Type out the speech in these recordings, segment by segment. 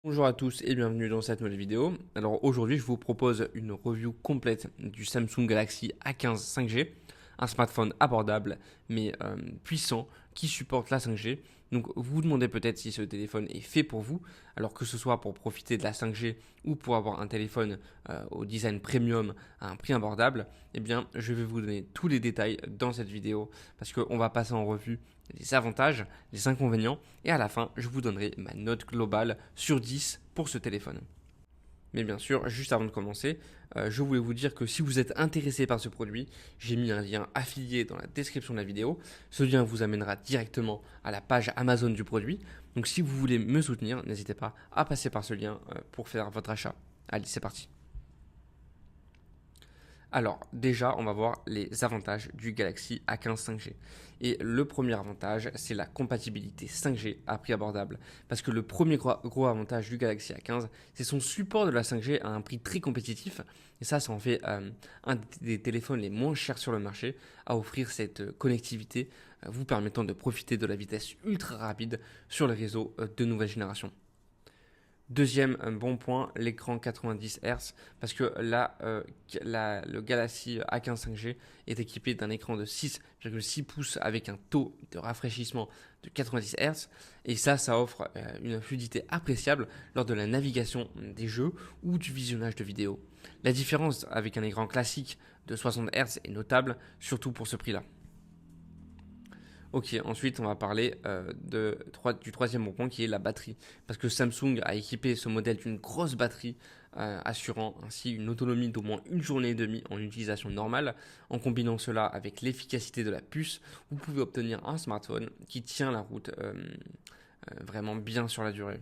Bonjour à tous et bienvenue dans cette nouvelle vidéo. Alors aujourd'hui je vous propose une review complète du Samsung Galaxy A15 5G, un smartphone abordable mais puissant qui supporte la 5G. Donc vous vous demandez peut-être si ce téléphone est fait pour vous, alors que ce soit pour profiter de la 5G ou pour avoir un téléphone au design premium à un prix abordable. Eh bien je vais vous donner tous les détails dans cette vidéo parce qu'on va passer en revue les avantages, les inconvénients et à la fin je vous donnerai ma note globale sur 10 pour ce téléphone. Mais bien sûr, juste avant de commencer, je voulais vous dire que si vous êtes intéressé par ce produit, j'ai mis un lien affilié dans la description de la vidéo. Ce lien vous amènera directement à la page Amazon du produit. Donc si vous voulez me soutenir, n'hésitez pas à passer par ce lien pour faire votre achat. Allez, c'est parti. Alors, déjà, on va voir les avantages du Galaxy A15 5G. Et le premier avantage, c'est la compatibilité 5G à prix abordable. Parce que le premier gros avantage du Galaxy A15, c'est son support de la 5G à un prix très compétitif. Et ça en fait un des téléphones les moins chers sur le marché à offrir cette connectivité, vous permettant de profiter de la vitesse ultra rapide sur les réseaux de nouvelle génération. Deuxième bon point, l'écran 90 Hz, parce que là, le Galaxy A15 5G est équipé d'un écran de 6,6 pouces avec un taux de rafraîchissement de 90 Hz, et ça offre une fluidité appréciable lors de la navigation des jeux ou du visionnage de vidéos. La différence avec un écran classique de 60 Hz est notable, surtout pour ce prix-là. Ok, ensuite on va parler du troisième bon point qui est la batterie. Parce que Samsung a équipé ce modèle d'une grosse batterie assurant ainsi une autonomie d'au moins une journée et demie en utilisation normale. En combinant cela avec l'efficacité de la puce, vous pouvez obtenir un smartphone qui tient la route vraiment bien sur la durée.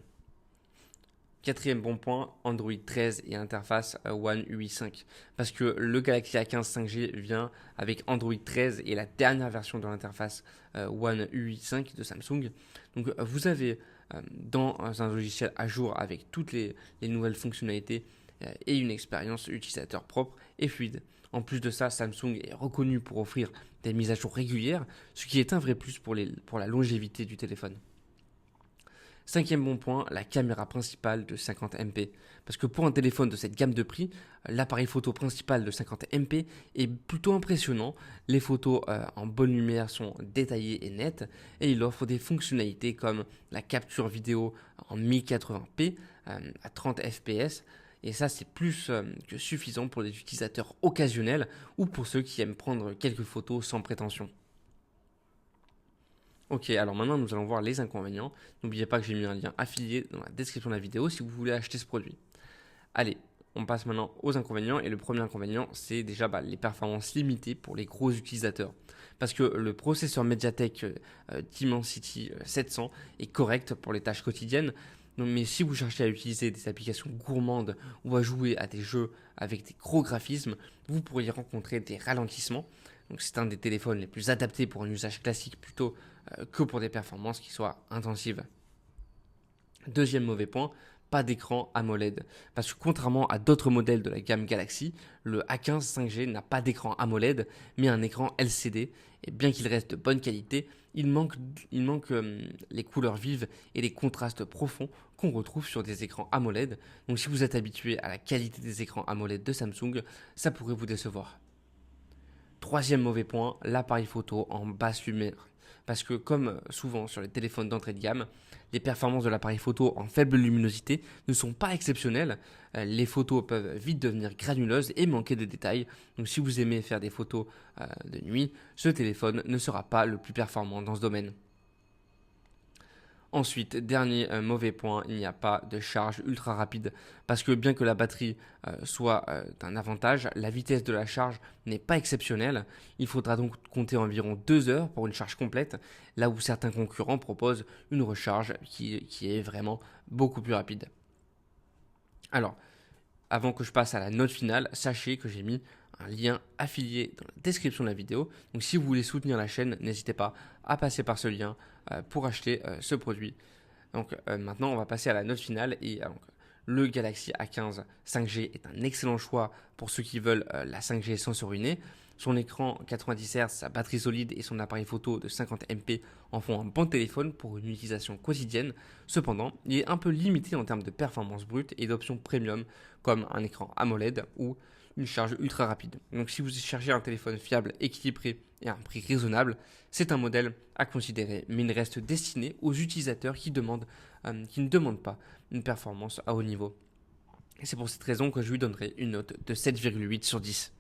Quatrième bon point, Android 13 et interface One UI 5. Parce que le Galaxy A15 5G vient avec Android 13 et la dernière version de l'interface One UI 5 de Samsung. Donc vous avez dans un logiciel à jour avec toutes les nouvelles fonctionnalités et une expérience utilisateur propre et fluide. En plus de ça, Samsung est reconnu pour offrir des mises à jour régulières, ce qui est un vrai plus pour la longévité du téléphone. Cinquième bon point, la caméra principale de 50 MP. Parce que pour un téléphone de cette gamme de prix, l'appareil photo principal de 50 MP est plutôt impressionnant. Les photos en bonne lumière sont détaillées et nettes et il offre des fonctionnalités comme la capture vidéo en 1080p à 30 fps. Et ça, c'est plus que suffisant pour les utilisateurs occasionnels ou pour ceux qui aiment prendre quelques photos sans prétention. Ok, alors maintenant nous allons voir les inconvénients. N'oubliez pas que j'ai mis un lien affilié dans la description de la vidéo si vous voulez acheter ce produit. Allez, on passe maintenant aux inconvénients. Et le premier inconvénient, c'est déjà les performances limitées pour les gros utilisateurs. Parce que le processeur Mediatek Dimensity 700 est correct pour les tâches quotidiennes. Mais si vous cherchez à utiliser des applications gourmandes ou à jouer à des jeux avec des gros graphismes, vous pourriez rencontrer des ralentissements. Donc c'est un des téléphones les plus adaptés pour un usage classique plutôt que pour des performances qui soient intensives. Deuxième mauvais point, pas d'écran AMOLED. Parce que contrairement à d'autres modèles de la gamme Galaxy, le A15 5G n'a pas d'écran AMOLED, mais un écran LCD. Et bien qu'il reste de bonne qualité, il manque les couleurs vives et les contrastes profonds qu'on retrouve sur des écrans AMOLED. Donc si vous êtes habitué à la qualité des écrans AMOLED de Samsung, ça pourrait vous décevoir. Troisième mauvais point, l'appareil photo en basse lumière. Parce que comme souvent sur les téléphones d'entrée de gamme, les performances de l'appareil photo en faible luminosité ne sont pas exceptionnelles. Les photos peuvent vite devenir granuleuses et manquer de détails. Donc si vous aimez faire des photos de nuit, ce téléphone ne sera pas le plus performant dans ce domaine. Ensuite, dernier mauvais point, il n'y a pas de charge ultra rapide parce que bien que la batterie soit un avantage, la vitesse de la charge n'est pas exceptionnelle. Il faudra donc compter environ 2 heures pour une charge complète, là où certains concurrents proposent une recharge qui est vraiment beaucoup plus rapide. Alors, avant que je passe à la note finale, sachez que j'ai mis un lien affilié dans la description de la vidéo. Donc si vous voulez soutenir la chaîne, n'hésitez pas à passer par ce lien pour acheter ce produit. Donc maintenant, on va passer à la note finale. Et donc, le Galaxy A15 5G est un excellent choix pour ceux qui veulent la 5G sans se ruiner. Son écran 90 Hz, sa batterie solide et son appareil photo de 50 MP en font un bon téléphone pour une utilisation quotidienne. Cependant, il est un peu limité en termes de performance brute et d'options premium comme un écran AMOLED ou une charge ultra rapide. Donc si vous cherchez un téléphone fiable, équilibré et à un prix raisonnable, c'est un modèle à considérer, mais il reste destiné aux utilisateurs qui ne demandent pas une performance à haut niveau. Et c'est pour cette raison que je lui donnerai une note de 7,8 sur 10.